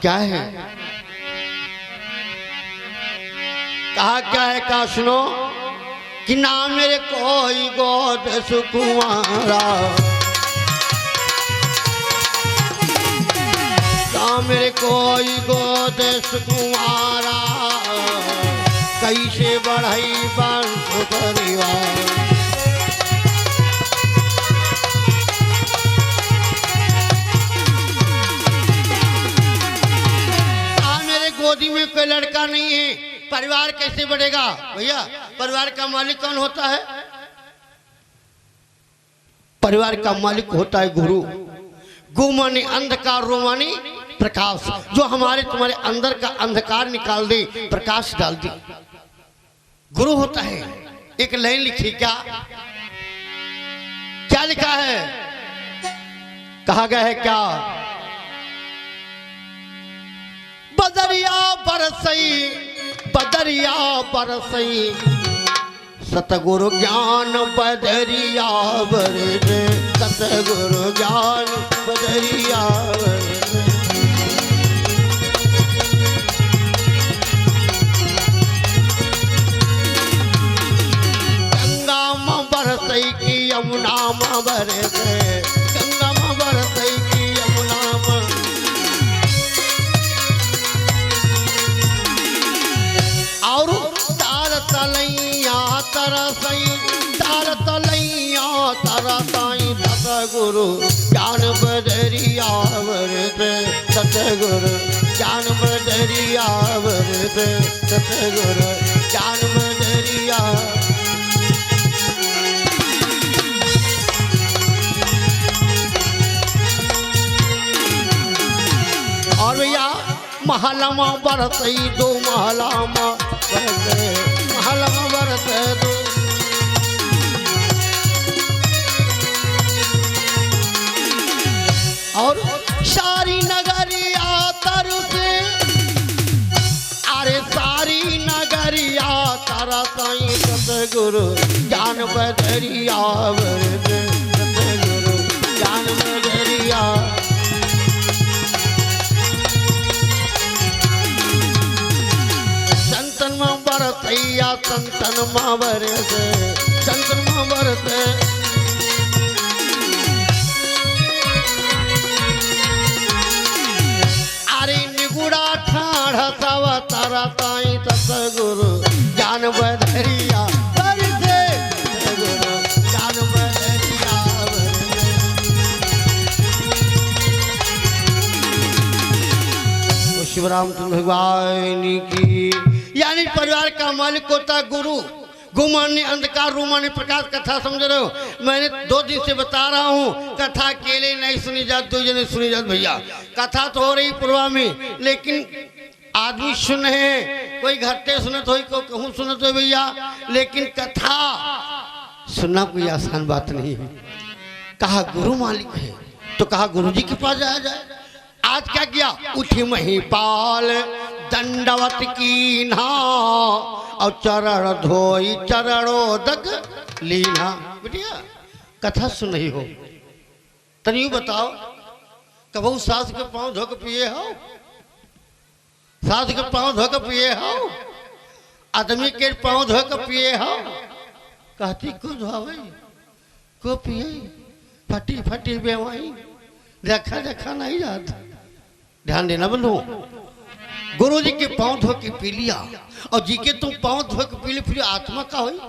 क्या है? कहा क्या है? कहा सुनो कि ना मेरे कोई गोद सुकुमारा, ना मेरे कोई गोद सुकुमारा, कैसे बढ़ई बंश परिवार। गोदी में कोई लड़का नहीं है, परिवार कैसे बढ़ेगा? भैया परिवार का मालिक कौन होता है? परिवार का मालिक होता है गुरु। गु माने अंधकार, रो माने प्रकाश, जो हमारे तुम्हारे अंदर का अंधकार निकाल दे, प्रकाश डाल दे, गुरु होता है। एक लाइन लिखी, क्या क्या लिखा है? कहा गया है क्या? बदरिया बरसई, बदरिया बरसई, सतगुरु ज्ञान बदरिया बरसे, सतगुरु ज्ञान बदरिया बरसे। गंगा मां बरसई की यमुना मां बरसे, गंगा मां बरसई की यमुना मां। और तार तलैया तरसई, तार तलैया तरसई, सतगुरु ज्ञान बदरिया बरसे, सतगुरु ज्ञान बदरिया बरसे, सतगुरु ज्ञान बदरिया। और भैया महलमा बरसई दो, महलमा बरसे, महलमा बरसे दो। और सारी नगरिया तरसे, अरे सारी नगरिया तरसई, सतगुरु ज्ञान बदरिया बरसे, सतगुरु ज्ञान बदरिया। संतन मां बरसैया, संतन मां बरसे, संतन मां बरसे। अरे निगुड़ा ठाढ़ सव तरसई, सतगुरु ज्ञान बदरिया बरसे, सतगुरु ज्ञान बदरिया बरसे। शिवरामचंद्र भगवान की। यानी परिवार का मालिक होता गुरु। गु माने अंधकार, रू माने प्रकाश। कथा समझ रहे हो? मैंने 2 दिन से बता रहा हूँ, कथा अकेले नहीं सुनी जाती, 2 जने सुनी जाती। भैया कथा तो हो रही पूर्वा में, लेकिन आदमी सुन है, कोई घरते सुनत हो, कोई कहूँ सुनत हो भैया, लेकिन कथा सुनना कोई आसान बात नहीं है। कहा गुरु मालिक है, तो कहा गुरु जी के पास जाया जाए। आज क्या किया? उठी महिपाल दंडवत की ना, और चरण धोई चरणोदक लीना। बेटिया कथा सुन रही हो, तनियो बताओ, कबू सास के पाँव धो के पिए हो? सास के पाँव धो के पिए हो? आदमी के पाँव धो के पिए हो? कहती को धोवे को पिए, फटी फटी बेवाई, देखा देखा नहीं जाता। ध्यान देना बंधु, गुरु जी के पाँव धो के पी लिया, और जी के तुम पाँव धो के पी ले, फिर आत्मा का हुई?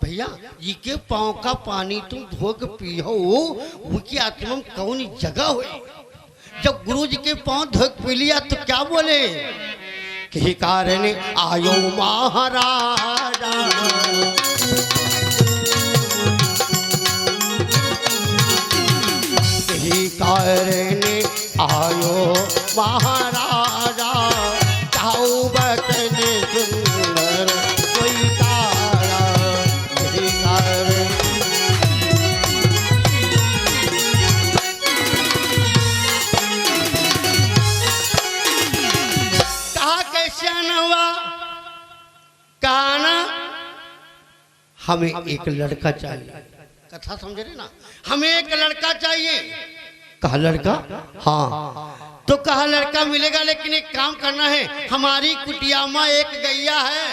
भैया जी के पाँव का पानी तुम धो के पियो, उनकी आत्मा में कौन जगह हुई? जब गुरु जी के पाँव धो के पी लिया तो क्या बोले कि कारण आयो महाराजा, कारण आयो महाराजा, जाओ बचन सुंदर कोई तारा, यही कारण। कहा कैसे आना हुआ? कहा ना हमें एक लड़का चाहिए। कथा समझ रहे ना? हमें एक लड़का चाहिए। कहा लड़का, हाँ। तो कहा लड़का मिलेगा, लेकिन एक काम करना है, हमारी कुटिया में एक गैया है,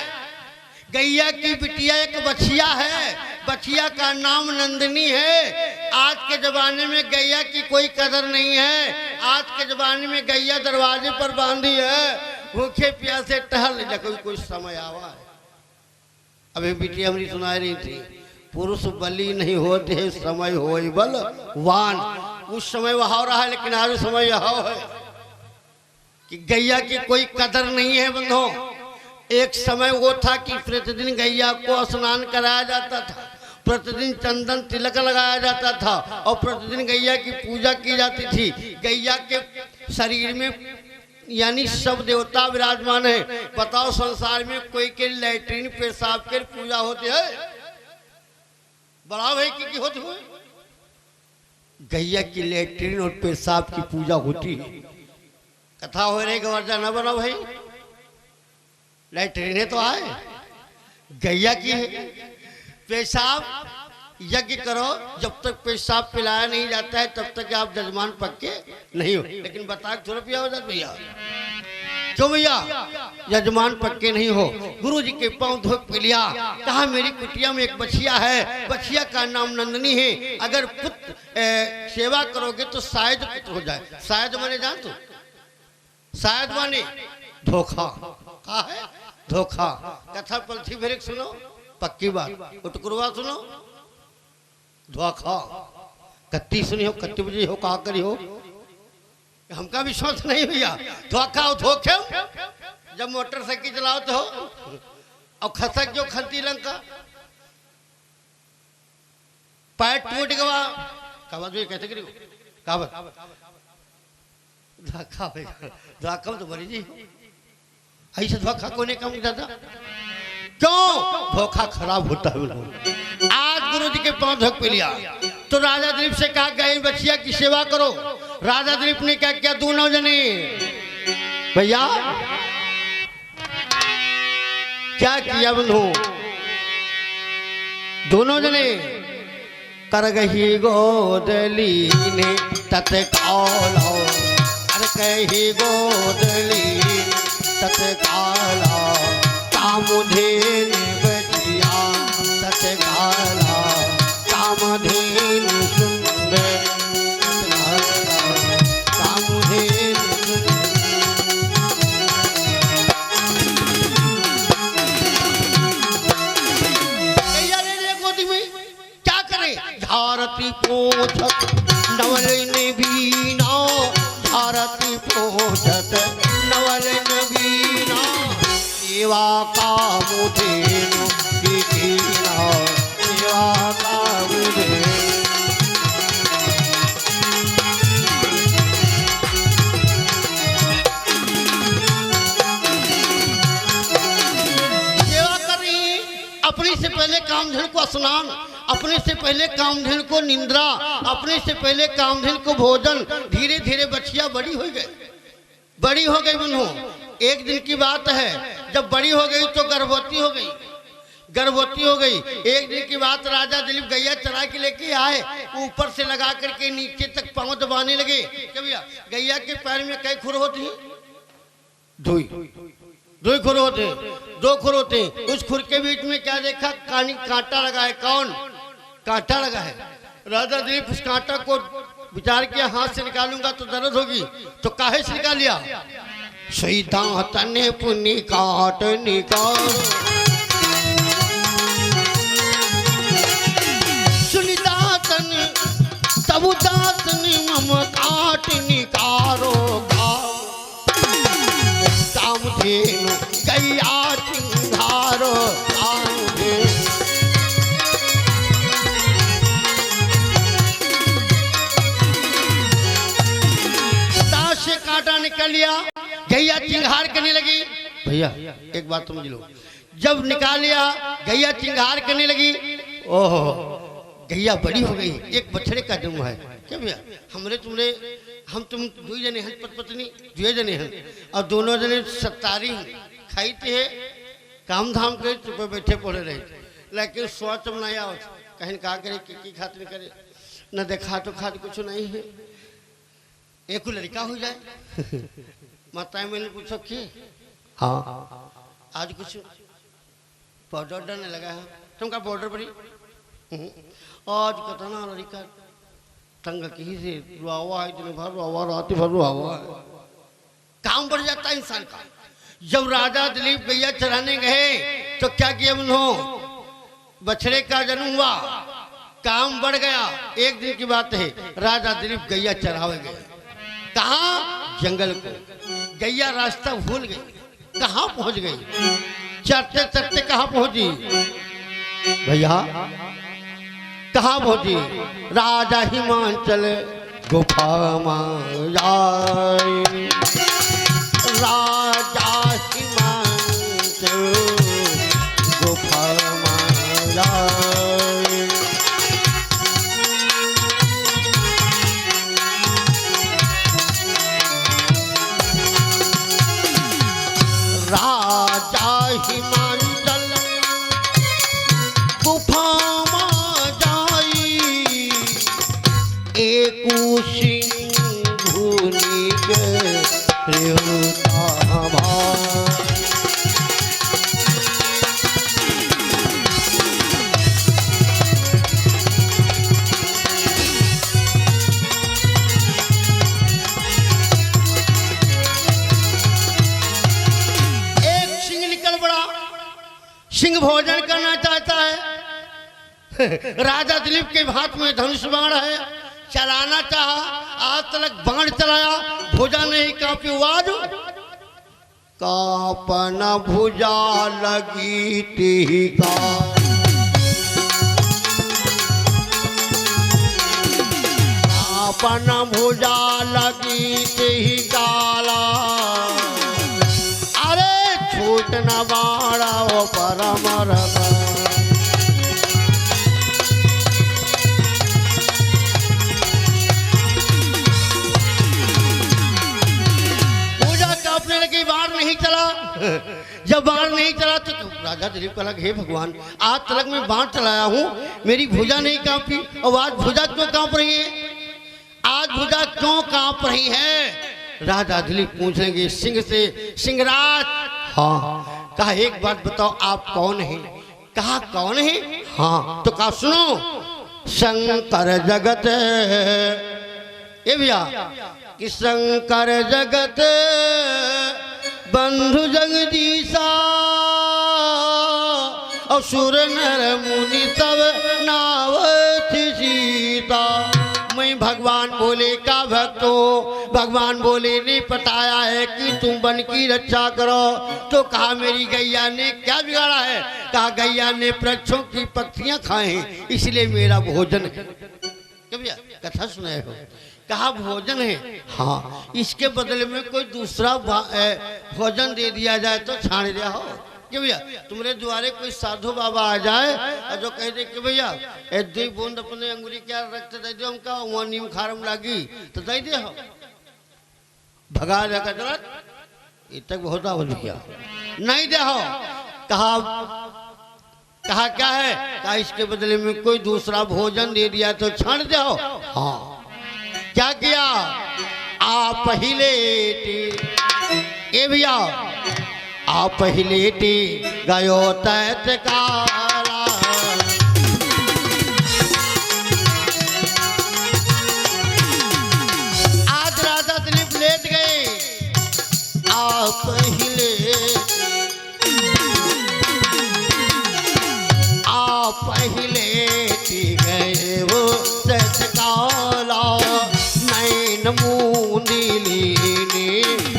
गैया की बिटिया एक बछिया है, बछिया का नाम नंदिनी है। आज के जमाने में गैया की कोई कदर नहीं है, आज के जमाने में गैया दरवाजे पर बांधी है, भूखे प्यासे टहल जा, कोई समय आवा है। अभी बिटिया हमारी सुना रही थी, पुरुष बली नहीं होते है, समय हो बलवान। उस समय वहा रहा है, लेकिन आज समय यह है कि गैया की कोई कदर नहीं है बंधो। एक समय वो था कि प्रतिदिन गैया को स्नान कराया जाता था, प्रतिदिन चंदन तिलक लगाया जाता था और प्रतिदिन गैया की पूजा की जाती थी। गैया के शरीर में यानी सब देवता विराजमान है। बताओ संसार में कोई के लैट्रिन पेशाब के पूजा होती है? बड़ा भाई की होती है? गैया की लैट्रिन और पेशाब की पूजा होती है। कथा हो रही गवर्जा न बना भाई, लैट्रिन तो आए, गैया की है। पेशाब यज्ञ करो, जब तक पेशाब पिलाया नहीं जाता है तब तक आप जजमान पक्के नहीं हो। लेकिन बता थोड़ा पिया हो जाता भैया, क्यों भैया जजमान पक्के नहीं हो? गुरु जी के पांव धो पिलिया, कहा मेरी कुटिया में एक बछिया है, बछिया का नाम नंदनी है, अगर पुत्र सेवा करोगे तो शायद पुत्र हो जाए। शायद माने जान तो, शायद माने धोखा। कहा है धोखा। कथा पलथी फिर सुनो, पक्की बात। उटकुरवा सुनो, धोखा। कत्ती सुनी हो, कत्ती बजी हो, कहा करी हो, हमका विश्वास नहीं भैया। धोखा हो धोखे, जब मोटरसाइकिल चलाओ तो हो और खसक जो खलती लंका, पैर टूट गवा, कहा कैसे करी कहा धोखा धोखा तो बड़ी जी ऐसे धोखा कोने कम दादा, क्यों धोखा खराब होता है। आज गुरु जी के पांव धोख पे लिया तो राजा दिलीप से कहा गए बछिया की सेवा करो। राजा दिलीप ने क्या किया, दोनों जने भैया क्या किया बंधु, दोनों जने कर गही गोदली ने तत्काल, कर कही गोदली तत्काल, कामधेन बजिया तत्काल, कामधेन सुंदर कामधेन गोदी में क्या करे, झारती पोछत नवल बीना, झारती पोछत नवल बीना, सेवा का मुझे कीना, सेवा का मुझे। सेवा कर रही, अपने से पहले कामधेनु को स्नान, अपने से पहले कामधेनु को निंद्रा, अपने से पहले कामधेनु को भोजन। धीरे धीरे बच्चियां बड़ी हो गई, बड़ी हो गई बनो। एक दिन की बात है, जब बड़ी हो गई तो गर्भवती हो गई, गर्भवती हो गई। एक दिन की बात, राजा दिलीप गैया चरा के लेके आए, ऊपर से लगा करके नीचे तक पांव दबाने लगे। क्या भैया गैया के पैर में कई खुर होती हैं? दो खुर होते हैं, दो खुर होते हैं। उस खुर के बीच में क्या देखा, कांटा लगा है। कौन कांटा लगा है? राजा दिलीप उस कांटा को विचार किया, हाथ से निकालूंगा तो दर्द होगी, तो काहे से निकाल लिया, सईदा तने पुनी काट निकाल, सुनिदा तन तबु दातन मम काट निकारो, कामधेनु गैया चिंगारो, कामधेनु से कांटा निकल लिया, गैया चिंगार करने लगी। भैया एक बात समझ लो, जब निकाल लिया गैया चिंगार करने लगी। ओहो गैया बड़ी हो गई, एक बछड़े का जन्म है। क्या भैया हमरे तुमरे हम तुम दो जने हैं, पत्नी दो जने हैं, और दोनों जने सत्तारी खाई थे, काम धाम करे चुप बैठे पड़े रहे, लेकिन सोच बनाया कहीं कहा करे कि खातिर करे, न देखा तो खाद कुछ नहीं है, एक लड़का हो जाए। माताएं मैंने पूछो कि हाँ आज कुछ पाउडर डालने लगा है तुमका पाउडर पड़ी आज कतना लड़का तंग कहीं से रुआवा है दिन भर रुआवा रात भर रुआवा है। काम बढ़ जाता है इंसान का। जब राजा दिलीप गैया चराने गए तो क्या किया उन्होंने बछड़े का जन्म हुआ काम बढ़ गया। एक दिन की बात है राजा दिलीप गैया चरावे गए कहाँ जंगल को। गैया रास्ता भूल गई कहाँ पहुंच गई चरते चरते कहाँ पहुंची भैया कहाँ पहुंची राजा हिमाचल गुफा जाए राजा हिमाचल गुफा जाए। राजा हिमाचल गुफा जाई एक सिंधु सिंह भोजन करना चाहता है। राजा दिलीप के हाथ में धनुष बाण है चलाना चाहा आज तक बाण चलाया भुजा नहीं कांपी आवाज कापन भुजा लगी ती का कापन भुजा लगी ती काला छूट न बाड़ा वो परम पूजा कांपने लगी बाण नहीं चला। जब बाण नहीं चला तो राजा दिलीप कहा हे भगवान आज तक मैं बाण चलाया हूँ मेरी भुजा नहीं कांपी और आज भुजा क्यों कांप रही है आज भुजा क्यों कांप रही है। राजा दिलीप पूछेंगे सिंह से सिंहराज हाँ कहा एक बात बताओ आप कौन हैं कहा कौन है हाँ तो कहा सुनो शंकर जगत ये भैया कि शंकर जगत बंधु जगदीशा और सुर नर मुनि सब नावत सीता मैं भगवान बोले का भक्त हो भगवान बोले ने बताया है कि तुम वन की रक्षा करो तो कहा मेरी गैया ने क्या बिगाड़ा है कहा गैया ने वृक्षों की पत्तियां खाए हैं इसलिए मेरा भोजन है। भैया कथा सुनाए हो कहा भोजन है हाँ इसके बदले में कोई दूसरा भोजन दे दिया जाए तो छाड़ दिया हो कि भैया तुम्हारे द्वारे कोई साधु बाबा आ जाए और जो कह दे कि भैया दो बूंद अपने अंगुली क्या रक्त दे दो हमका वहाँ नीम खारम लागी तो दे दे हो भगा जाकर जरा ये तक होता हो भैया नहीं दे हो कहा क्या है कहा इसके बदले में कोई दूसरा भोजन दे दिया तो छाड़ दे हो हाँ क्या किया आप पहले ये भैया आप पहले गयो तैत काला आज राजा दिलीप लेट गए आप पहले गए वो तैत काला नैन मूंदिली ने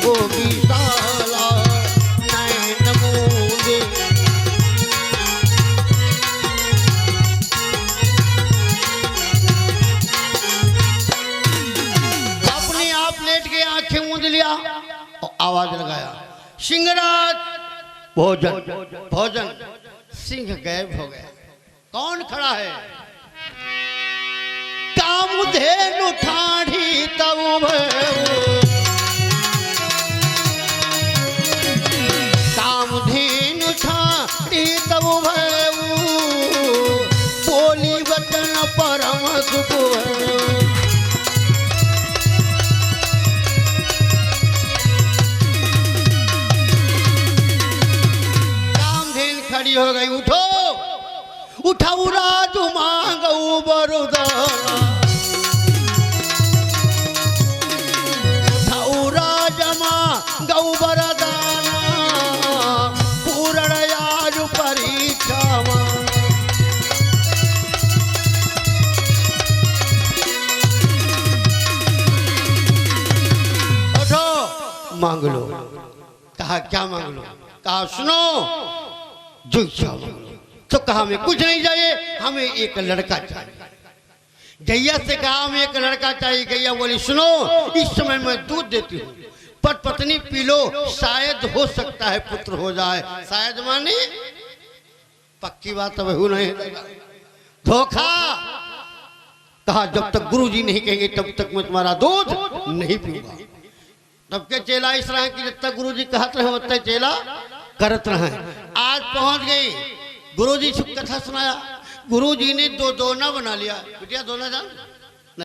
वो विशाला आवाज लगाया सिंहराज भोजन भोजन सिंह गायब हो गया। कौन खड़ा है कामधेनु ठाढ़ी तब कामधेनु ठाढ़ी तब बोली वचन परम सुख हो गई। उठो उठाऊ राजू मांगऊ बरुदाना, उठाऊ राजा मांगऊ बरदाना, पूर्ण आज परीक्षा मांग लो। कहा क्या मांग लो? कहा सुनो जो इच्छा मांग लो। तो कहा हमें कुछ नहीं चाहिए, हमें एक लड़का चाहिए। गैया से कहा हमें एक लड़का चाहिए। गैया बोली सुनो इस समय मैं दूध देती हूँ, पट पत्नी पी लो, शायद हो सकता है पुत्र हो जाए। शायद माने पक्की बात अब हो नहीं, धोखा। कहा जब तक गुरुजी नहीं कहेंगे तब तक मैं तुम्हारा दूध नहीं पीऊंगा। तब के चेला इस तरह की जब तक गुरुजी कहते रहे तब तक चेला करत रहे। आज पहुंच गई, गुरुजी कथा सुनाया, गुरुजी ने दो दोना बना लिया। बिटिया दोना जान